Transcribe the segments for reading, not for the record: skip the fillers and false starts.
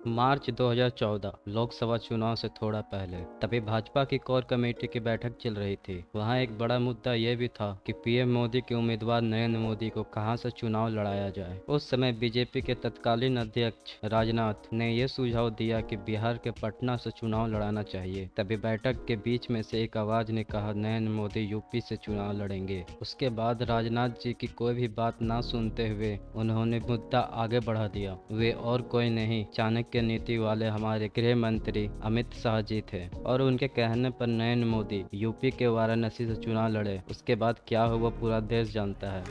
मार्च 2014 लोकसभा चुनाव से थोड़ा पहले तभी भाजपा की कोर कमेटी की बैठक चल रही थी। वहां एक बड़ा मुद्दा यह भी था कि पीएम मोदी के उम्मीदवार नरेंद्र मोदी को कहां से चुनाव लड़ाया जाए। उस समय बीजेपी के तत्कालीन अध्यक्ष राजनाथ ने यह सुझाव दिया कि बिहार के पटना से चुनाव लड़ाना चाहिए। तभी बैठक के बीच में से एक आवाज ने कहा, नरेंद्र मोदी यूपी से चुनाव लड़ेंगे। उसके बाद राजनाथ जी की कोई भी बात ना सुनते हुए उन्होंने मुद्दा आगे बढ़ा दिया। वे और कोई नहीं, चाणक्य के नीति वाले हमारे गृह मंत्री अमित शाह जी थे, और उनके कहने पर नरेंद्र मोदी यूपी के वाराणसी से चुनाव लड़े। उसके बाद क्या हुआ पूरा देश जानता है।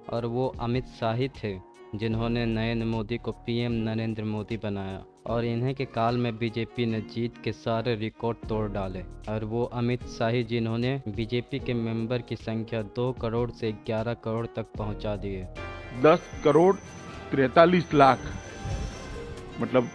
और वो अमित शाह ही थे जिन्होंने नरेंद्र मोदी को पीएम नरेंद्र मोदी बनाया, और इन्हीं के काल में बीजेपी ने जीत के सारे रिकॉर्ड तोड़ डाले। और वो अमित शाह ही जिन्होंने बीजेपी के मेंबर की संख्या 2 करोड़ से 11 करोड़ तक पहुंचा दिए। 10 करोड़ 43 लाख, मतलब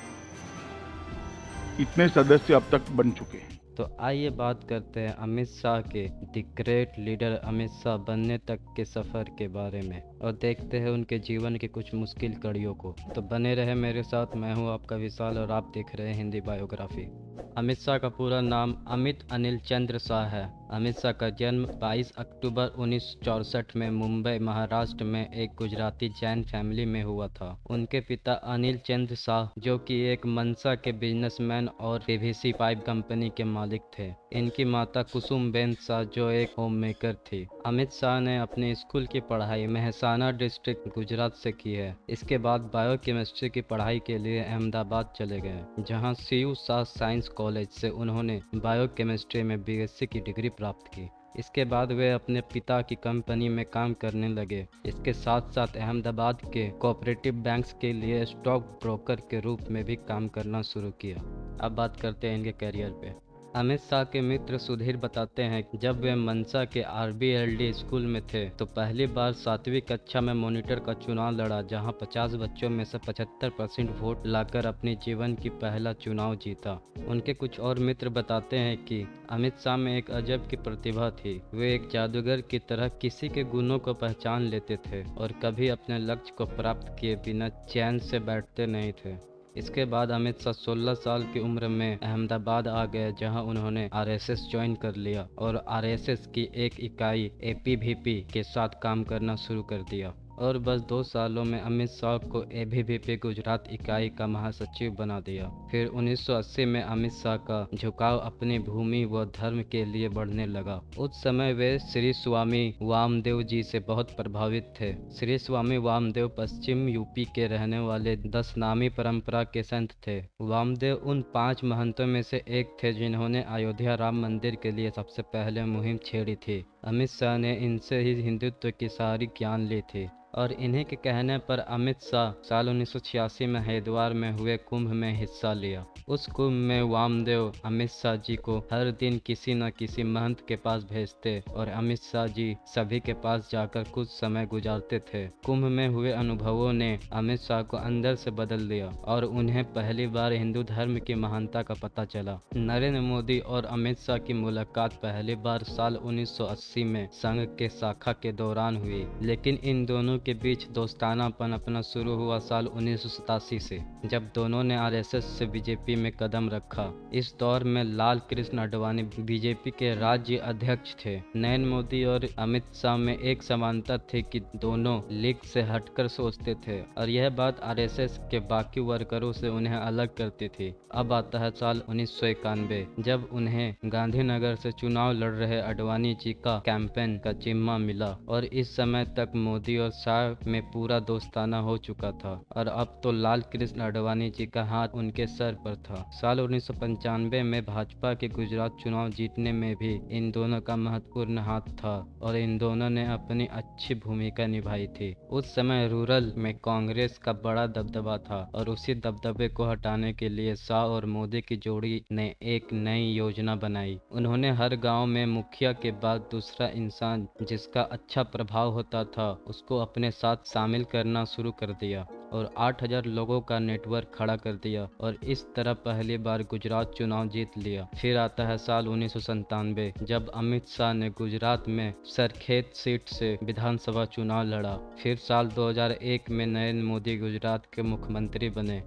इतने सदस्य अब तक बन चुके हैं। तो आइए बात करते हैं अमित शाह के the great leader Amit Shah बनने तक के सफ़र के बारे में, और देखते हैं उनके जीवन की कुछ मुश्किल कड़ियों को। तो बने रहे मेरे साथ। मैं हूं आपका विशाल और आप देख रहे हैं हिंदी बायोग्राफी। अमित शाह का पूरा नाम अमित अनिल चंद्र शाह है। अमित शाह का जन्म 22 अक्टूबर 1964 में मुंबई महाराष्ट्र में एक गुजराती जैन फैमिली में हुआ था। उनके पिता अनिल चंद्र शाह जो कि एक मनसा के बिजनेसमैन और पीवीसी पाइप कंपनी के मालिक थे। इनकी माता कुसुमबेन शाह जो एक होम मेकर थी। अमित शाह ने अपने स्कूल की पढ़ाई मेहसाना डिस्ट्रिक्ट गुजरात से की है। इसके बाद बायोकेमिस्ट्री की पढ़ाई के लिए अहमदाबाद चले गए, जहां सीयू शाह साइंस कॉलेज से उन्होंने बायोकेमिस्ट्री में बीएससी की डिग्री प्राप्त की। इसके बाद वे अपने पिता की कंपनी में काम करने लगे। इसके साथ साथ अहमदाबाद के कोऑपरेटिव बैंक्स के लिए स्टॉक ब्रोकर के रूप में भी काम करना शुरू किया। अब बात करते हैं इनके करियर पे। अमित शाह के मित्र सुधीर बताते हैं कि जब वे मनसा के आरबीएलडी स्कूल में थे तो पहली बार 7वीं कक्षा में मॉनिटर का चुनाव लड़ा, जहां 50 बच्चों में से 75% वोट लाकर अपने जीवन की पहला चुनाव जीता। उनके कुछ और मित्र बताते हैं कि अमित शाह में एक अजब की प्रतिभा थी। वे एक जादूगर की तरह किसी के गुणों को पहचान लेते थे और कभी अपने लक्ष्य को प्राप्त किए बिना चैन से बैठते नहीं थे। इसके बाद अमित शाह 16 साल की उम्र में अहमदाबाद आ गए, जहां उन्होंने आरएसएस ज्वाइन कर लिया और आरएसएस की एक इकाई एपीवीपी के साथ काम करना शुरू कर दिया। और बस 2 सालों में अमित शाह को एबीवीपी गुजरात इकाई का महासचिव बना दिया। फिर 1980 में अमित शाह का झुकाव अपनी भूमि व धर्म के लिए बढ़ने लगा। उस समय वे श्री स्वामी वामदेव जी से बहुत प्रभावित थे। श्री स्वामी वामदेव पश्चिम यूपी के रहने वाले 10 नामी परंपरा के संत थे। वामदेव उन 5 महंतों में से एक थे जिन्होंने अयोध्या राम मंदिर के लिए सबसे पहले मुहिम छेड़ी थी। अमित शाह ने इनसे ही हिंदुत्व की सारी ज्ञान ली थी, और इन्हीं के कहने पर अमित शाह साल 1986 में हरिद्वार में हुए कुंभ में हिस्सा लिया। उस कुंभ में वामदेव अमित शाह जी को हर दिन किसी न किसी महंत के पास भेजते और अमित शाह जी सभी के पास जाकर कुछ समय गुजारते थे। कुंभ में हुए अनुभवों ने अमित शाह को अंदर से बदल दिया और उन्हें पहली बार हिंदू धर्म की महानता का पता चला। नरेंद्र मोदी और अमित शाह की मुलाकात पहली बार साल 1980 में संघ के शाखा के दौरान हुई, लेकिन इन दोनों के बीच दोस्तानापन अपना शुरू हुआ साल 1987 से, जब दोनों ने आरएसएस से बीजेपी में कदम रखा। इस दौर में लाल कृष्ण आडवाणी बीजेपी के राज्य अध्यक्ष थे। नरेंद्र मोदी और अमित शाह में एक समानता थी कि दोनों लीग से हटकर सोचते थे, और यह बात आरएसएस के बाकी वर्करों से उन्हें अलग करती थी। अब आता है साल 1991, जब उन्हें गांधीनगर से चुनाव लड़ रहे आडवाणी जी का कैंपेन का जिम्मा मिला, और इस समय तक मोदी और शाह में पूरा दोस्ताना हो चुका था, और अब तो लाल कृष्ण आडवाणी जी का हाथ उनके सर पर था। साल 1995 में भाजपा के गुजरात चुनाव जीतने में भी इन दोनों का महत्वपूर्ण हाथ था, और इन दोनों ने अपनी अच्छी भूमिका निभाई थी। उस समय रूरल में कांग्रेस का बड़ा दबदबा था, और उसी दबदबे को हटाने के लिए शाह और मोदी की जोड़ी ने एक नई योजना बनाई। उन्होंने हर गांव में मुखिया के बाद दूसरा इंसान जिसका अच्छा प्रभाव होता था उसको अपने साथ शामिल करना शुरू कर दिया। और 8,000 लोगों का नेटवर्क खड़ा कर दिया और इस तरह पहली बार गुजरात चुनाव जीत लिया। फिर आता है साल 1997 जब अमित शाह ने गुजरात में सरखेज सीट से विधानसभा चुनाव लड़ा। फिर साल 2001 में नरेंद्र मोदी गुजरात के मुख्यमंत्री बने।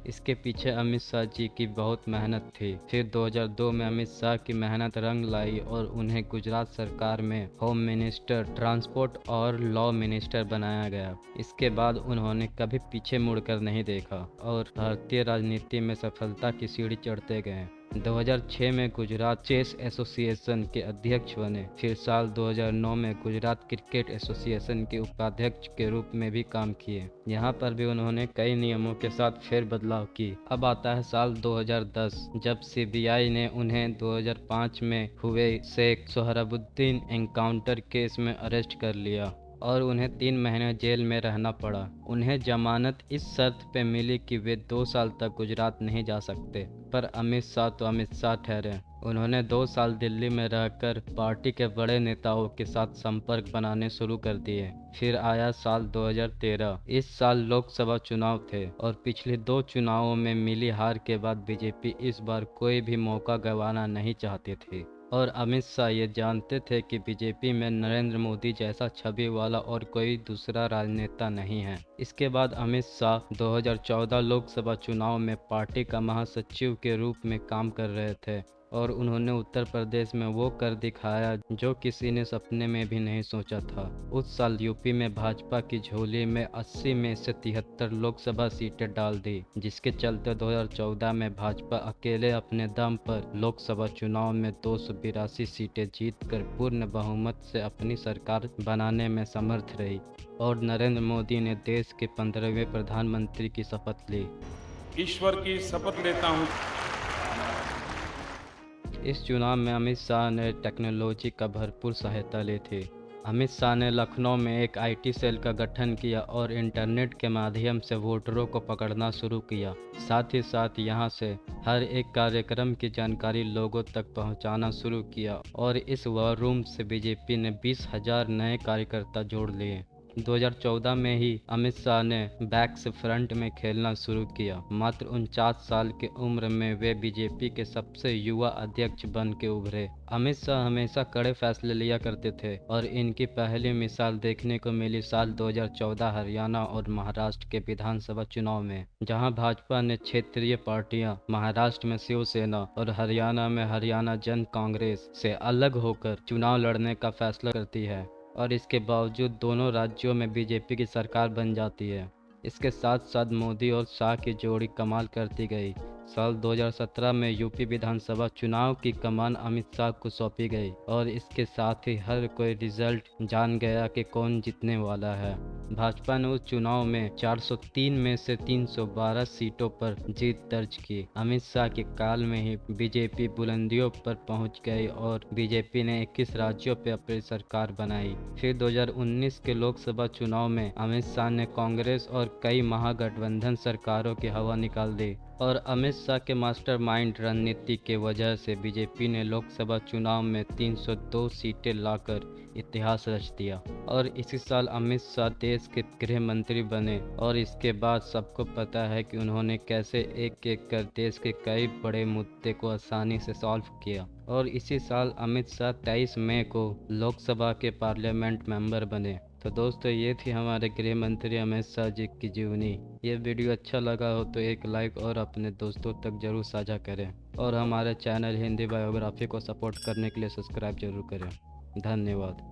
इसके पीछे अमित शाह जी की बहुत मेहनत थी। फिर 2002 में अमित शाह की मेहनत रंग लाई और उन्हें गुजरात सरकार में होम मिनिस्टर, ट्रांसपोर्ट और लॉ मिनिस्टर बनाया गया। इसके बाद उन्होंने कभी पीछे मुड़कर नहीं देखा और भारतीय राजनीति में सफलता की सीढ़ी चढ़ते गए। 2006 में गुजरात चेस एसोसिएशन के अध्यक्ष बने। फिर साल 2009 में गुजरात क्रिकेट एसोसिएशन के उपाध्यक्ष के रूप में भी काम किए। यहाँ पर भी उन्होंने कई नियमों के साथ फेर बदलाव की। अब आता है साल 2010 जब सीबीआई ने उन्हें 2005 में हुए शेख सोहराबुद्दीन एनकाउंटर केस में अरेस्ट कर लिया और उन्हें 3 महीने जेल में रहना पड़ा। उन्हें जमानत इस शर्त पे मिली कि वे 2 साल तक गुजरात नहीं जा सकते, पर अमित शाह तो अमित शाह ठहरे। उन्होंने 2 साल दिल्ली में रहकर पार्टी के बड़े नेताओं के साथ संपर्क बनाने शुरू कर दिए। फिर आया साल 2013। इस साल लोकसभा चुनाव थे और पिछले 2 चुनावों में मिली हार के बाद बीजेपी इस बार कोई भी मौका गंवाना नहीं चाहती थी और अमित शाह ये जानते थे कि बीजेपी में नरेंद्र मोदी जैसा छवि वाला और कोई दूसरा राजनेता नहीं है। इसके बाद अमित शाह 2014 लोकसभा चुनाव में पार्टी का महासचिव के रूप में काम कर रहे थे और उन्होंने उत्तर प्रदेश में वो कर दिखाया जो किसी ने सपने में भी नहीं सोचा था। उस साल यूपी में भाजपा की झोली में 80 में से 73 लोकसभा सीटें डाल दी, जिसके चलते 2014 में भाजपा अकेले अपने दम पर लोकसभा चुनाव में 282 सीटें जीतकर पूर्ण बहुमत से अपनी सरकार बनाने में समर्थ रही और नरेंद्र मोदी ने देश के 15वें प्रधानमंत्री की शपथ ली। ईश्वर की शपथ लेता हूँ। इस चुनाव में अमित शाह ने टेक्नोलॉजी का भरपूर सहायता ली थी। अमित शाह ने लखनऊ में एक आईटी सेल का गठन किया और इंटरनेट के माध्यम से वोटरों को पकड़ना शुरू किया। साथ ही साथ यहां से हर एक कार्यक्रम की जानकारी लोगों तक पहुंचाना शुरू किया और इस वॉर रूम से बीजेपी ने 20,000 नए कार्यकर्ता जोड़ लिए। 2014 में ही अमित शाह ने बैक से फ्रंट में खेलना शुरू किया। मात्र 49 साल की उम्र में वे बीजेपी के सबसे युवा अध्यक्ष बन के उभरे। अमित शाह हमेशा कड़े फैसले लिया करते थे और इनकी पहली मिसाल देखने को मिली साल 2014 हरियाणा और महाराष्ट्र के विधानसभा चुनाव में, जहां भाजपा ने क्षेत्रीय पार्टियां महाराष्ट्र में शिवसेना और हरियाणा में हरियाणा जन कांग्रेस से अलग होकर चुनाव लड़ने का फैसला करती है और इसके बावजूद दोनों राज्यों में बीजेपी की सरकार बन जाती है। इसके साथ साथ मोदी और शाह की जोड़ी कमाल करती गई। साल 2017 में यूपी विधानसभा चुनाव की कमान अमित शाह को सौंपी गई और इसके साथ ही हर कोई रिजल्ट जान गया कि कौन जीतने वाला है। भाजपा ने उस चुनाव में 403 में से 312 सीटों पर जीत दर्ज की। अमित शाह के काल में ही बीजेपी बुलंदियों पर पहुंच गई और बीजेपी ने 21 राज्यों पर अपनी सरकार बनाई। फिर 2019 के लोकसभा चुनाव में अमित शाह ने कांग्रेस और कई महागठबंधन सरकारों की हवा निकाल दी और अमित शाह के मास्टरमाइंड रणनीति के वजह से बीजेपी ने लोकसभा चुनाव में 302 सीटें लाकर इतिहास रच दिया और इसी साल अमित शाह देश के गृह मंत्री बने और इसके बाद सबको पता है कि उन्होंने कैसे एक एक कर देश के कई बड़े मुद्दे को आसानी से सॉल्व किया। और इसी साल अमित शाह 23 मई को लोकसभा के पार्लियामेंट मेंबर बने। तो दोस्तों, ये थी हमारे गृह मंत्री अमित शाह जी की जीवनी। ये वीडियो अच्छा लगा हो तो एक लाइक और अपने दोस्तों तक जरूर साझा करें और हमारे चैनल हिंदी बायोग्राफी को सपोर्ट करने के लिए सब्सक्राइब जरूर करें। धन्यवाद।